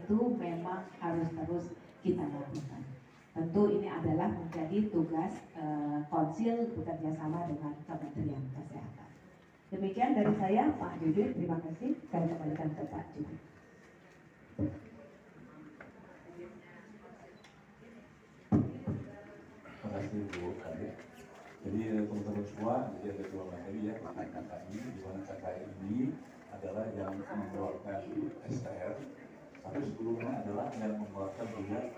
itu memang harus terus kita lakukan. Tentu ini adalah menjadi tugas konsil bekerja sama dengan Kementerian Kesehatan. Demikian dari saya, Pak Judit. Terima kasih. Kami kembalikan ke Pak Judit. Terima kasih Bu Kadek. Jadi teman-teman semua, jadi ada dua materi ya tentang KKI, di mana KKI ini adalah yang mengeluarkan STR, tapi sebelumnya adalah yang mengeluarkan juga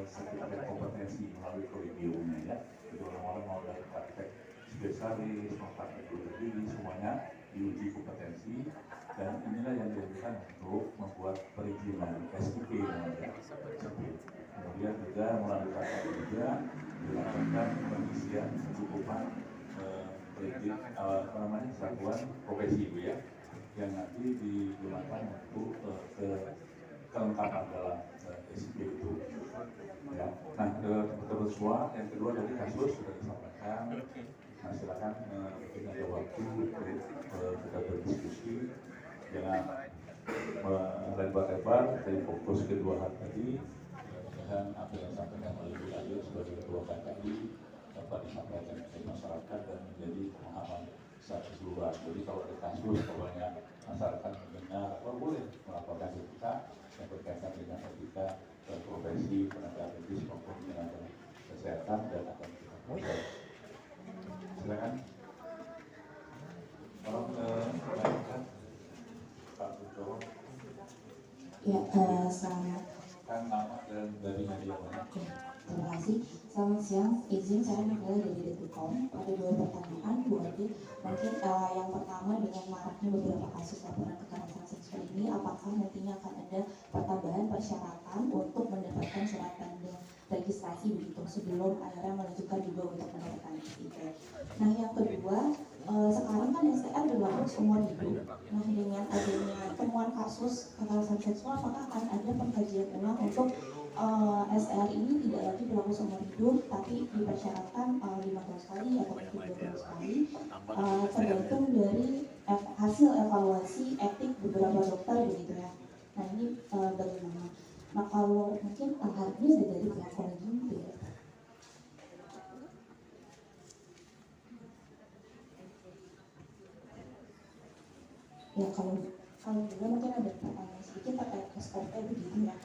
sertifikat kompetensi melalui kurikulumnya ya. Jadi orang-orang mau dari praktek spesialis, mau praktek diri, semuanya diuji kompetensi, dan inilah yang dilakukan untuk membuat perizinan SIP namanya. Kemudian juga melalui KKI juga dilakukan pengisian kecukupan perizinan satuan profesi Bu ya, yang nanti digunakan untuk kelengkapan dalam SIP itu. Ya. Nah, terus yang kedua dari kasus sudah disampaikan. Nah, silakan mungkin ada waktu kita berdiskusi, jangan melebar-lebar dari fokus kedua hal tadi. Dan apa yang disampaikan oleh Bu Adil sebagai ketua KKI dapat disampaikan ke masyarakat dan menjadi pemahaman secara keseluruhan. Jadi kalau ada kasus, pokoknya masyarakat mendengar atau boleh melaporkan ke kita yang berkaitan dengan etika profesi tenaga medis maupun tenaga kesehatan dan akan kita proses. Silakan. Tolong lanjutkan Pak Butoro. Ya, selamat. Kan nama dan dari media mana? Terima kasih. Selamat siang. Izin saya adalah dari Detikkom. Ada dua pertanyaan, Bu Adi. Mungkin yang pertama dengan maraknya beberapa kasus laporan kekerasan seksual ini, apakah nantinya akan ada pertambahan persyaratan untuk mendapatkan surat tanda registrasi begitu sebelum akhirnya menunjukkan juga untuk mendapatkan SIP. Nah, yang kedua, sekarang kan STR berlaku seumur hidup. Nah, dengan adanya temuan kasus kekerasan seksual, apakah akan ada pengkajian ulang untuk STR ini tidak lagi berlaku seumur hidup, tapi dipersyaratkan 5 tahun sekali atau 3 tahun sekali, tergantung dari hasil evaluasi etik beberapa dokter begitu ya. Nah, ini bagaimana? Nah, kalau mungkin harusnya ada dari pihak kolegium gitu ya. Ya, kalau juga mungkin ada pertanyaan sedikit terkait SOP begitu ya.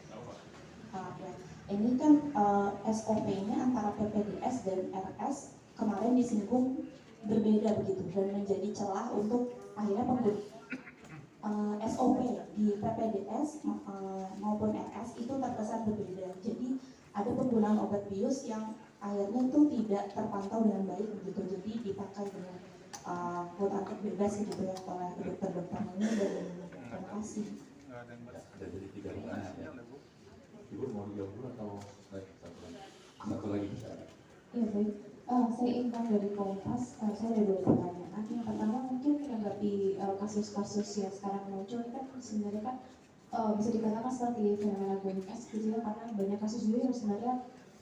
Ya. Ini kan SOP-nya antara PPDS dan RS kemarin disinggung berbeda begitu dan menjadi celah untuk akhirnya SOP di PPDS maupun RS itu terkesan berbeda. Jadi ada penggunaan obat bius yang akhirnya itu tidak terpantau dengan baik begitu. Jadi dipakai dengan quote bebas gitu ya oleh dokter-dokter ini. Terima kasih. Ada jadi 3 pertanyaan ya. Ibu mau dijawab dulu atau satu lagi bisa? Iya baik. Saya Intan dari Kompas. Saya ada 2 pertanyaan. Yang pertama mungkin menanggapi kasus-kasus yang sekarang muncul kan sebenarnya kan bisa dikatakan seperti fenomena gunung es gitu ya, karena banyak kasus juga yang sebenarnya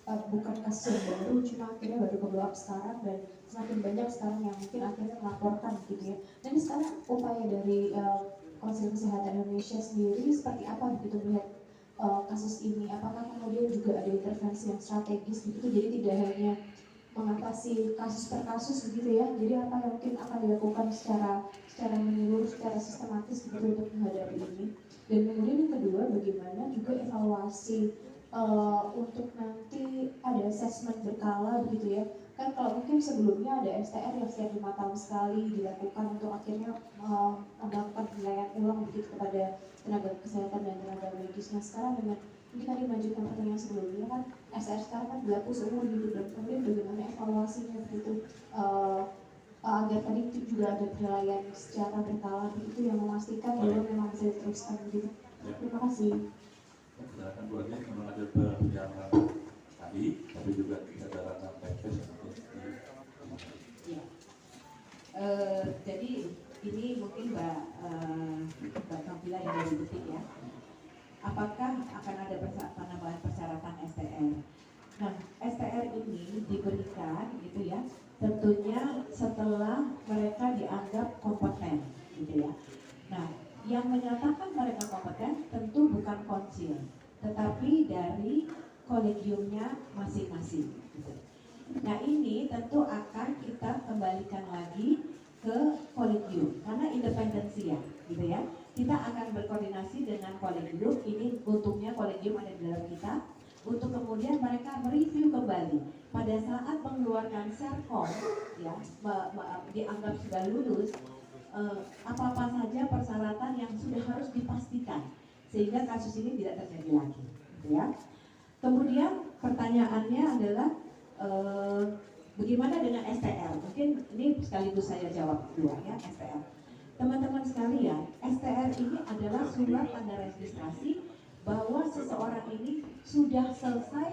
bukan kasus yang baru, cuma akhirnya baru ke-blow up sekarang dan semakin banyak sekarang yang mungkin akhirnya melaporkan gitu ya. Dan sekarang upaya dari Konsil Kesehatan Indonesia sendiri seperti apa begitu melihat kasus ini? Apakah kemudian juga ada intervensi yang strategis begitu, jadi tidak hanya mengatasi kasus per kasus begitu ya, jadi apa yang mungkin akan dilakukan secara menyeluruh, secara sistematis begitu untuk menghadapi ini? Dan kemudian yang kedua, bagaimana juga evaluasi untuk nanti ada assessment berkala begitu ya, kan kalau mungkin sebelumnya ada STR yang setiap 5 tahun sekali dilakukan untuk akhirnya melakukan penilaian ulang begitu kepada tenaga kesehatan dan tenaga medis. Nah, sekarang dengan mungkin tadi melanjutkan pertanyaan sebelumnya kan STR sekarang kan berlaku seumur hidup, dan kemudian bagaimana evaluasinya begitu agar tadi itu juga ada penilaian secara berkala begitu yang memastikan bahwa memang bisa diteruskan begitu. Terima kasih. Silakan Bu Adi, memang ada perjalanan tadi, tapi juga ada ranah teknis Ya. Jadi ini mungkin Mbak Kamila yang dari Detik ya. Apakah akan ada penambahan persyaratan STR? Nah, STR ini diberikan gitu ya, tentunya setelah mereka dianggap kompeten gitu ya. Nah, yang menyatakan mereka kompeten tentu bukan konsil, tetapi dari kolegiumnya masing-masing. Gitu. Nah ini tentu akan kita kembalikan lagi ke kolegium karena independensi ya, gitu ya. Kita akan berkoordinasi dengan kolegium. Ini untungnya kolegium ada di dalam kita untuk kemudian mereka mereview kembali pada saat mengeluarkan serkom ya dianggap sudah lulus apa-apa saja persyaratan yang sudah harus dipastikan sehingga kasus ini tidak terjadi lagi, gitu ya. Kemudian pertanyaannya adalah bagaimana dengan STR? Mungkin ini sekaligus saya jawab dua ya, STR. Teman-teman sekalian, STR ini adalah surat tanda registrasi bahwa seseorang ini sudah selesai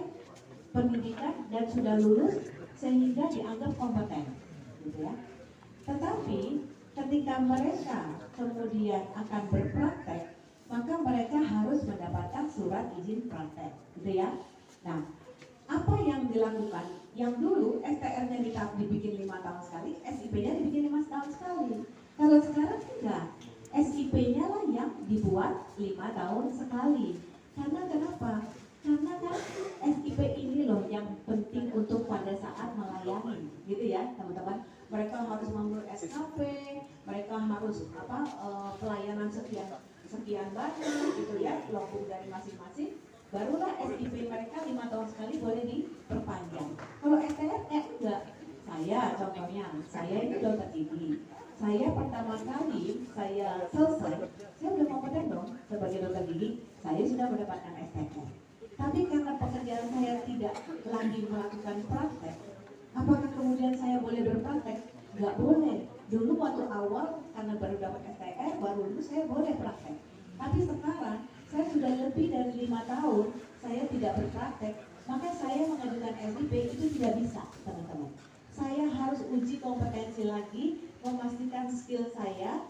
pendidikan dan sudah lulus sehingga dianggap kompeten, gitu ya. Tetapi ketika mereka kemudian akan berpraktek, maka mereka harus mendapatkan surat izin praktek, gitu ya. Nah, apa yang dilakukan? Yang dulu STR-nya dibikin 5 tahun sekali, SIP-nya dibikin 5 tahun sekali. Kalau sekarang tidak, SIP-nya lah yang dibuat 5 tahun sekali. Karena kenapa? Karena kan SIP ini loh yang penting untuk pada saat melayani, gitu ya teman-teman. Mereka harus memulai SKP, mereka harus pelayanan sekian banyak, gitu ya, logbook dari masing-masing. Barulah SIP mereka 5 tahun sekali boleh diperpanjang. Kalau STR enggak. Saya contohnya, saya ini dokter gigi. Saya pertama kali saya selesai, saya udah kompeten dong sebagai dokter gigi. Saya sudah mendapatkan STR. Tapi karena pekerjaan saya tidak lagi melakukan praktek, apakah kemudian saya boleh berpraktek? Nggak boleh. Dulu waktu awal karena baru dapat STR, baru lulus saya boleh praktek. Tapi sekarang saya sudah lebih dari 5 tahun saya tidak berpraktek, maka saya mengajukan SIP itu tidak bisa, teman-teman. Saya harus uji kompetensi lagi, memastikan skill saya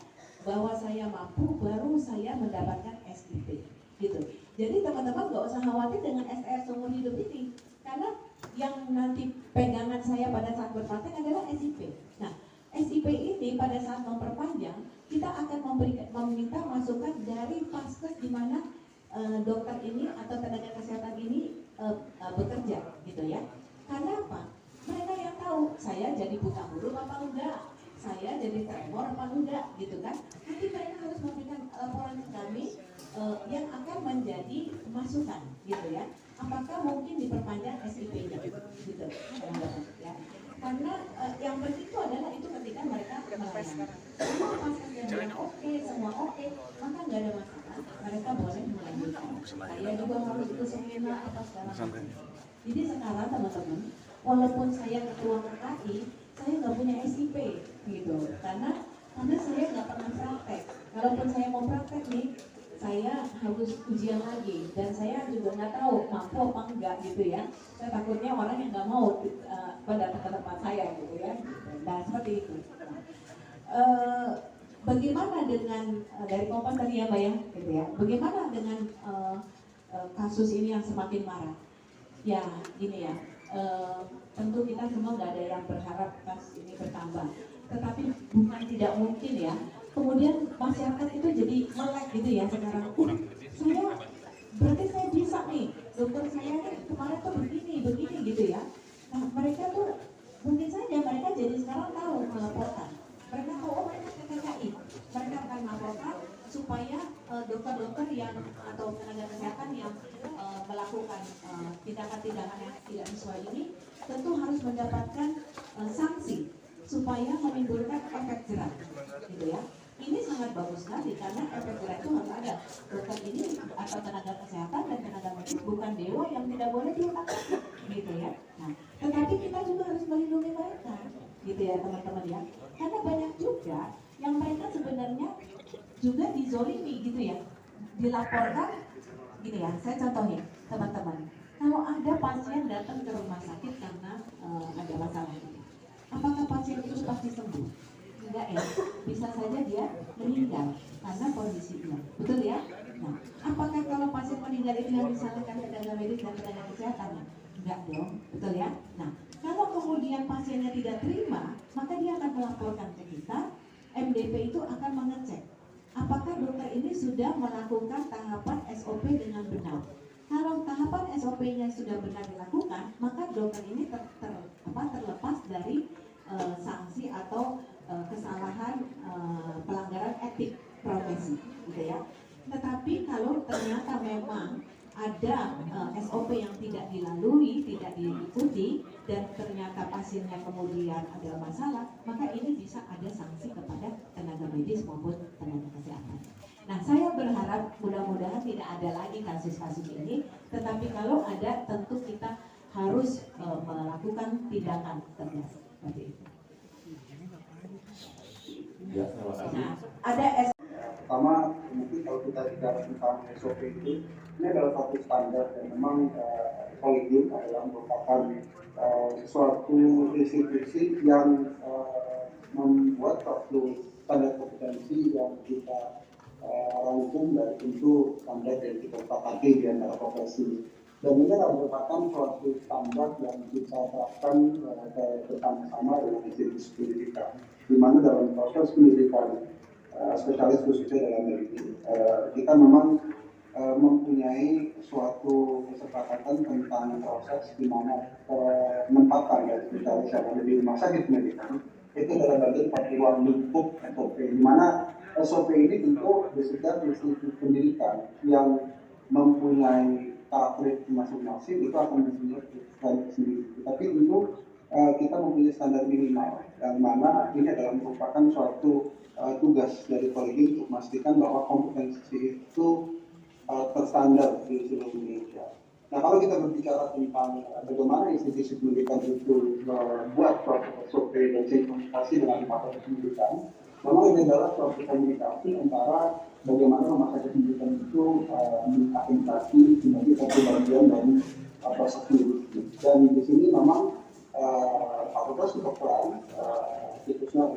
bahwa saya mampu, baru saya mendapatkan SIP, gitu. Jadi teman-teman nggak usah khawatir dengan STR seumur hidup ini, karena yang nanti pegangan saya pada saat berpraktek adalah SIP. Nah, SIP ini pada saat memperpanjang, kita akan meminta masukan dari vaskes di mana dokter ini atau tenaga kesehatan ini bekerja, gitu ya. Karena apa? Mereka yang tahu saya jadi buta huruf apa enggak, saya jadi tremor apa enggak, gitu kan. Nanti mereka harus memberikan laporan ke kami yang akan menjadi masukan, gitu ya. Apakah mungkin diperpanjang SIP-nya, gitu, ya. Karena yang penting itu adalah itu ketika mereka melayani. Semua pasien yang oke, semua oke, maka nggak ada masalah. Mereka boleh melanjutkan. Saya juga harus ikut seminar apa segala macam. Jadi sekarang teman-teman, walaupun saya ketua KKI, saya nggak punya SIP, gitu. Karena saya nggak pernah praktek. Kalaupun saya mau praktek nih, saya harus ujian lagi dan saya juga nggak tahu mampu apa enggak, gitu ya. Saya takutnya orang yang nggak mau pada tempat saya, gitu ya. Nah seperti itu. Bagaimana dengan dari Kompas tadi ya Mbak ya, gitu ya. Bagaimana dengan kasus ini yang semakin marak? Ya gini ya, tentu kita semua nggak ada yang berharap kasus ini bertambah. Tetapi bukan tidak mungkin ya. Kemudian masyarakat itu jadi melek gitu ya sekarang. Saya berarti saya bisa nih, dokter saya nih kemarin tuh begini gitu ya. Nah mereka tuh mungkin saja mereka jadi sekarang tahu melaporkan. Mereka tahu mereka ke KKI, mereka akan melaporkan supaya dokter-dokter yang atau tenaga kesehatan yang melakukan tindakan-tindakan yang tidak sesuai ini tentu harus mendapatkan sanksi supaya menimbulkan efek jerah, gitu ya. Ini sangat bagus sekali karena efek jerah itu harus ada. Dokter ini atau tenaga kesehatan dan tenaga medis bukan dewa yang tidak boleh diutak-atik, gitu ya. Nah, tetapi kita juga harus melindungi mereka, gitu ya teman-teman ya. Karena banyak juga yang mereka sebenarnya juga dizolimi, gitu ya. Dilaporkan, gini ya, saya contohin teman-teman. Kalau ada pasien datang ke rumah sakit karena ada masalah ini, apakah pasien itu pasti sembuh? Enggak ya, bisa saja dia meninggal karena kondisinya, betul ya? Nah, apakah kalau pasien meninggal itu yang disalahkan tenaga medis dan tenaga kesehatan? Enggak dong, betul ya? Nah, kalau kemudian pasiennya tidak terima, maka dia akan melaporkan ke kita. MDP itu akan mengecek apakah dokter ini sudah melakukan tahapan SOP dengan benar. Kalau tahapan SOP-nya sudah benar dilakukan, maka dokter ini terlepas dari sanksi atau kesalahan pelanggaran etik profesi, gitu ya. Tetapi kalau ternyata memang ada SOP yang tidak dilalui, tidak diikuti, dan ternyata pasiennya kemudian ada masalah, maka ini bisa ada sanksi kepada tenaga medis maupun tenaga kesehatan. Nah, saya berharap mudah-mudahan tidak ada lagi kasus-kasus ini, tetapi kalau ada tentu kita harus melakukan tindakan tegas seperti itu. Ya, terima kasih. Nah, ada pertama mungkin kalau kita bicara tentang SOP ini adalah satu standar dan memang Collegium adalah merupakan suatu institusi yang membuat suatu standar kompetensi yang kita rangkum dari tentu standar yang kita sepakati di antara profesi. Dan ini adalah merupakan suatu standar yang kita terapkan bersama-sama dengan institusi pendidikan, di mana dalam proses pendidikan spesialis khususnya dalam hal ini kita memang mempunyai suatu kesepakatan tentang proses di mana penempatan dari spesialis yang ada di rumah sakit pendidikan itu adalah bagian dari ruang lingkup SOP, di mana SOP ini tentu di setiap institusi pendidikan yang mempunyai karakteristik masing-masing itu akan mempunyai standar sendiri. Tapi tentu kita mempunyai standar minimal yang mana ini adalah merupakan suatu tugas dari Collegium untuk memastikan bahwa kompetensi itu terstandar di seluruh Indonesia. Nah, kalau kita berbicara tentang bagaimana institusi pendidikan itu membuat suatu SOP dan komunikasi dengan fakultas pendidikan, memang ini adalah suatu komunikasi antara bagaimana rumah sakit pendidikan itu mengimplementasi sebagai satu bagian dari proses pendidikan. Dan di sini memang fakultas kedokteran, khususnya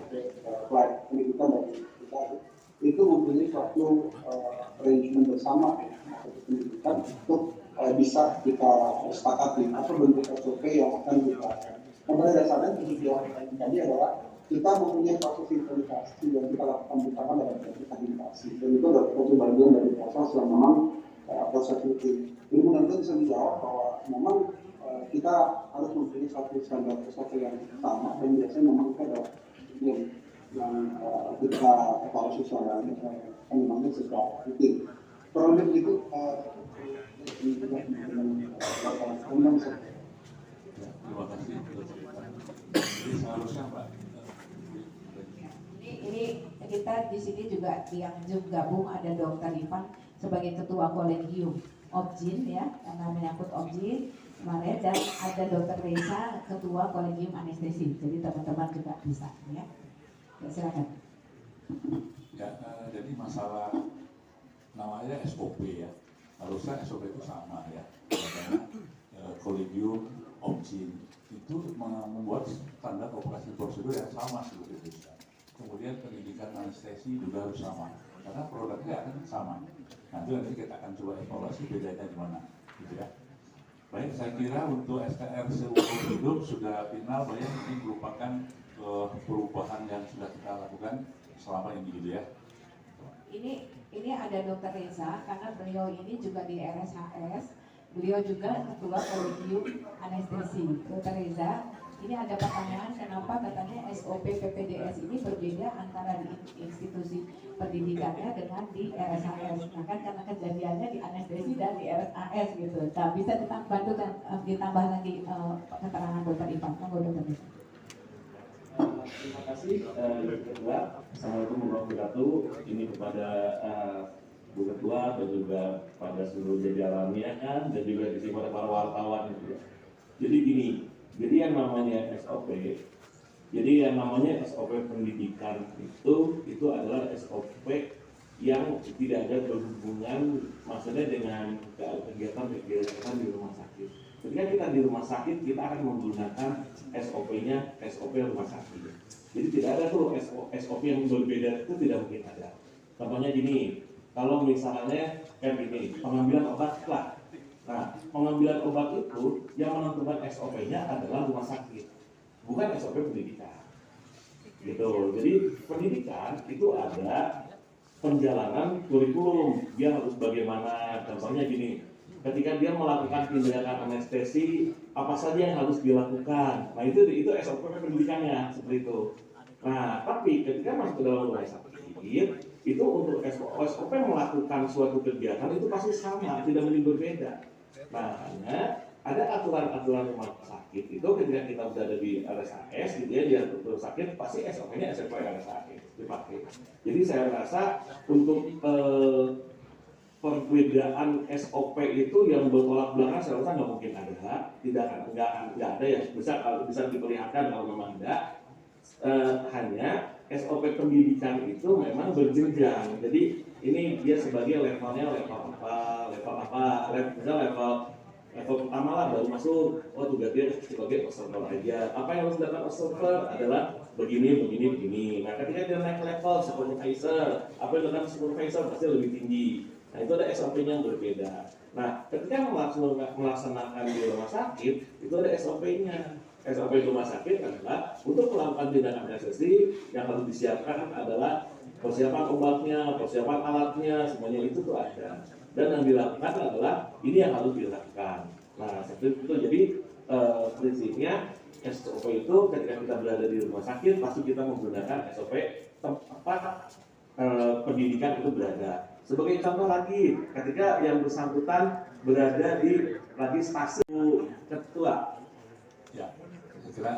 pendidikan dan kita itu mempunyai suatu arrangement bersama pendidikan untuk bisa kita sepakati atau bentuk SOP yang akan kita. Nah, pada dasarnya tujuan tadi adalah kita mempunyai proses implementasi dan kita lakukan bersama dalam proses implementasi. Dan itu adalah suatu bagian dari proses yang memang proses itu. Jadi mudah-mudahan bisa dijawab bahwa memang kita harus mempunyai suatu standar SOP yang sama dan biasanya memang kita ada yang kita evaluasi secara memangnya secara rutin. Kurang lebih itu Terima kasih. Jadi seharusnya Pak. Ini kita di sini juga yang Zoom gabung ada Dr. Ivan sebagai ketua kolegium Objin ya, karena menyangkut Objin kemarin, dan ada Dr. Reza ketua kolegium anestesi. Jadi teman-teman juga bisa ya. Ya, silakan. Ya, jadi masalah namanya SOP ya. Harusnya SOP itu sama ya. Karena Collegium Objin itu membuat standar operasi prosedur yang sama seluruh Indonesia. Kemudian pendidikan anestesi juga harus sama, karena produknya akan sama. Nanti kita akan coba evaluasi bedanya di mana, gitu ya. Baik, saya kira untuk STR seumur hidup sudah final, banyak ini merupakan perubahan yang sudah kita lakukan selama ini, gitu ya. Ini ada Dr. Reza karena beliau ini juga di RSHS, beliau juga ketua kolegium anestesi. Dr. Reza, ini ada pertanyaan kenapa katanya SOP PPDS ini berbeda antara di institusi pendidikannya dengan di RSHS. Nah kan karena kejadiannya di anestesi dan di RSHS gitu. Nah bisa bantu dan ditambah lagi keterangan Dr. Ivan. Monggo Dr. Reza. Terima kasih Ibu Ketua. Assalamualaikum warahmatullahi wabarakatuh. Ini kepada Bu Ketua dan juga pada seluruh jajarannya dan juga di sini para wartawan gitu ya. Jadi gini, jadi yang namanya SOP, pendidikan itu adalah SOP yang tidak ada berhubungan maksudnya dengan kegiatan di rumah sakit. Ketika kita di rumah sakit, kita akan menggunakan SOP-nya, SOP rumah sakit. Jadi tidak ada tuh SOP yang berbeda, itu tidak mungkin ada. Contohnya gini, kalau misalnya kayak gini, pengambilan obat lah. Nah, pengambilan obat itu yang menentukan SOP-nya adalah rumah sakit, bukan SOP pendidikan. Gitu. Jadi pendidikan itu ada penjalanan kurikulum, dia harus bagaimana. Contohnya gini, ketika dia melakukan tindakan anestesi, apa saja yang harus dilakukan. Nah itu SOP pendidikannya seperti itu. Nah tapi ketika masuk ke dalam rumah sakit, itu untuk SOP melakukan suatu kegiatan itu pasti sama, tidak mungkin berbeda. Nah hanya ada aturan-aturan rumah sakit itu ketika kita berada di RSAS, gitu ya, di rumah sakit pasti SOP-nya SOP RSAS dipakai. Jadi saya rasa untuk perbedaan SOP itu yang bertolak belakang saya rasa nggak mungkin ada, nggak ada ya, bisa diperlihatkan kalau memang ada. Hanya SOP pendidikan itu memang berjenjang. Jadi ini dia sebagai levelnya level pertama lah baru masuk. Oh tugas dia sebagai observer aja. Apa yang harus dilakukan observer adalah begini. Nah ketika dia naik level supervisor, apa yang dilakukan supervisor pasti lebih tinggi. Nah itu ada SOP-nya yang berbeda. Nah ketika melaksanakan di rumah sakit itu ada SOP-nya. SOP rumah sakit adalah untuk melakukan tindakan anestesi yang harus disiapkan adalah persiapan obatnya, persiapan alatnya, semuanya itu tuh ada. Dan yang dilakukan adalah ini yang harus dilakukan. Nah seperti itu. Jadi prinsipnya SOP itu ketika kita berada di rumah sakit pasti kita menggunakan SOP tempat pendidikan itu berada. Sebagai contoh lagi, ketika yang bersangkutan berada di stasiun ketua, Ya, saya kira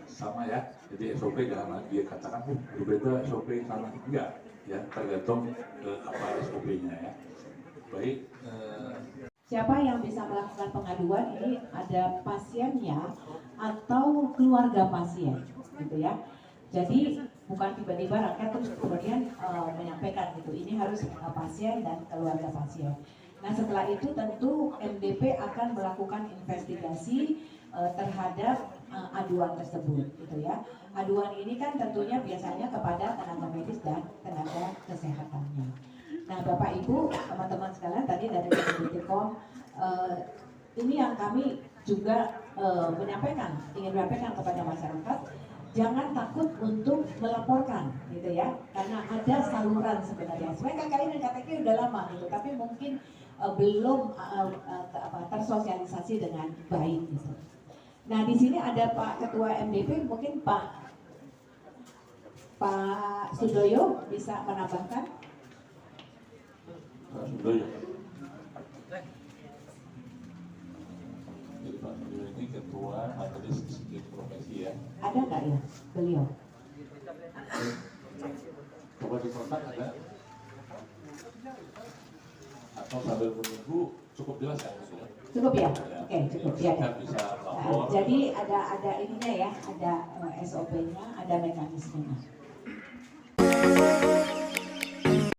sama ya. Jadi SOP jangan dia katakan berbeda SOP sama enggak, ya tergantung apa SOP-nya ya. Baik. Siapa yang bisa melakukan pengaduan ini ada pasiennya atau keluarga pasien, gitu ya. Jadi bukan tiba-tiba rakyat terus kemudian menyampaikan gitu. Ini harus pasien dan keluarga pasien. Nah setelah itu tentu MDP akan melakukan investigasi terhadap aduan tersebut, gitu ya. Aduan ini kan tentunya biasanya kepada tenaga medis dan tenaga kesehatannya. Nah Bapak Ibu, teman-teman sekalian tadi dari BPTKOM, ini yang kami juga ingin menyampaikan kepada masyarakat, jangan takut untuk melaporkan, gitu ya, karena ada saluran sebenarnya. Sebenarnya KKI dan KTK udah lama gitu, tapi mungkin belum tersosialisasi dengan baik gitu. Nah di sini ada Pak Ketua MDP, mungkin Pak Sudoyo bisa menambahkan. Pak Sudoyo. Jadi Pak Sudoyo ini ketua majelis disiplin profesi ya. Ada nggak ya beliau? Coba di kontak ada. Atau sambil menunggu cukup jelas ya? Cukup ya? Oke, cukup ya. Bisa Nah, jadi ada ininya ya, ada SOP-nya, ada mekanismenya.